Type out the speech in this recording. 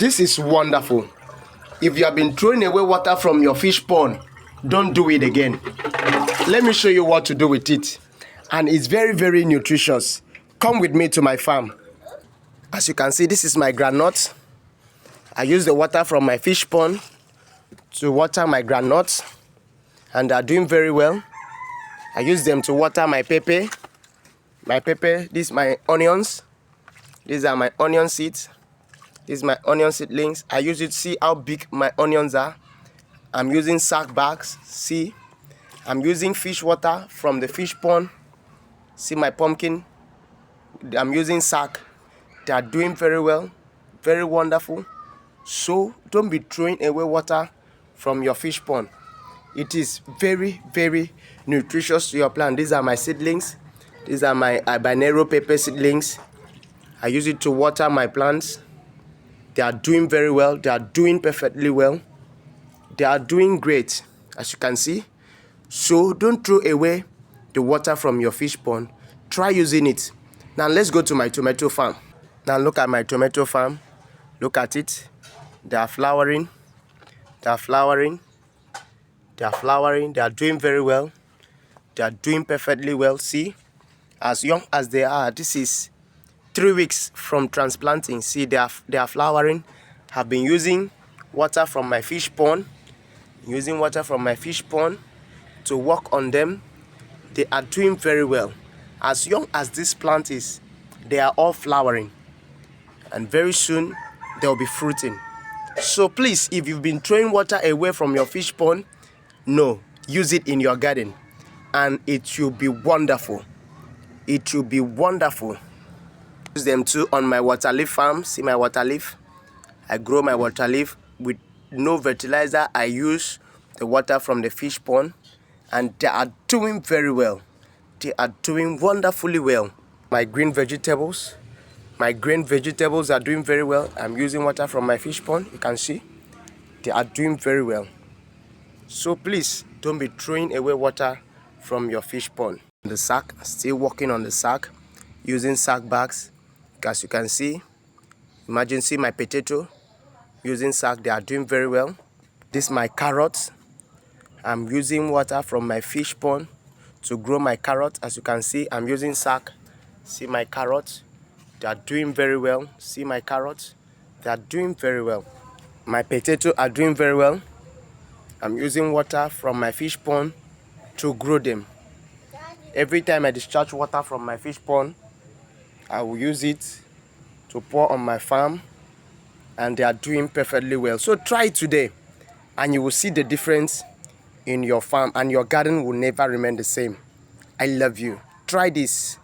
This is wonderful. If you have been throwing away water from your fish pond, don't do it again. Let me show you what to do with it. And it's very, very nutritious. Come with me to my farm. As you can see, this is my groundnut. I use the water from my fish pond to water my groundnuts, and they are doing very well. I use them to water my pepper. These are my onions. These are my onion seeds. These are my onion seedlings. I use it to see how big my onions are. I'm using sack bags. See, I'm using fish water from the fish pond. See my pumpkin. I'm using sack. They are doing very well, very wonderful. So don't be throwing away water from your fish pond. It is very, very nutritious to your plant. These are my seedlings. These are my habanero pepper seedlings. I use it to water my plants. They are doing very well. They are doing perfectly well. They are doing great, as you can see. So don't throw away the water from your fish pond. Try using it. Now let's go to my tomato farm. Now look at my tomato farm. Look at it. They are flowering. They are flowering. They are flowering. They are doing very well. They are doing perfectly well. See, as young as they are, this is 3 weeks from transplanting. See, they are flowering. I've been using water from my fish pond. Using water from my fish pond to work on them. They are doing very well. As young as this plant is, they are all flowering. And very soon, they'll be fruiting. So please, if you've been throwing water away from your fish pond, no, use it in your garden. And it will be wonderful. It will be wonderful. Use them too on my water leaf farm. See my water leaf? I grow my water leaf with no fertilizer. I use the water from the fish pond, and they are doing very well. They are doing wonderfully well. My green vegetables are doing very well. I'm using water from my fish pond. You can see they are doing very well. So please don't be throwing away water from your fish pond. The sack, still working on the sack, using sack bags. As you can see, imagine, see my potato, using sack. They are doing very well. This is my carrots. I'm using water from my fish pond to grow my carrots. As you can see, I'm using sack. See my carrots. They are doing very well. See my carrots. They are doing very well. My potatoes are doing very well. I'm using water from my fish pond to grow them. Every time I discharge water from my fish pond, I will use it to pour on my farm, and they are doing perfectly well. So try it today, and you will see the difference in your farm, and your garden will never remain the same. I love you. Try this.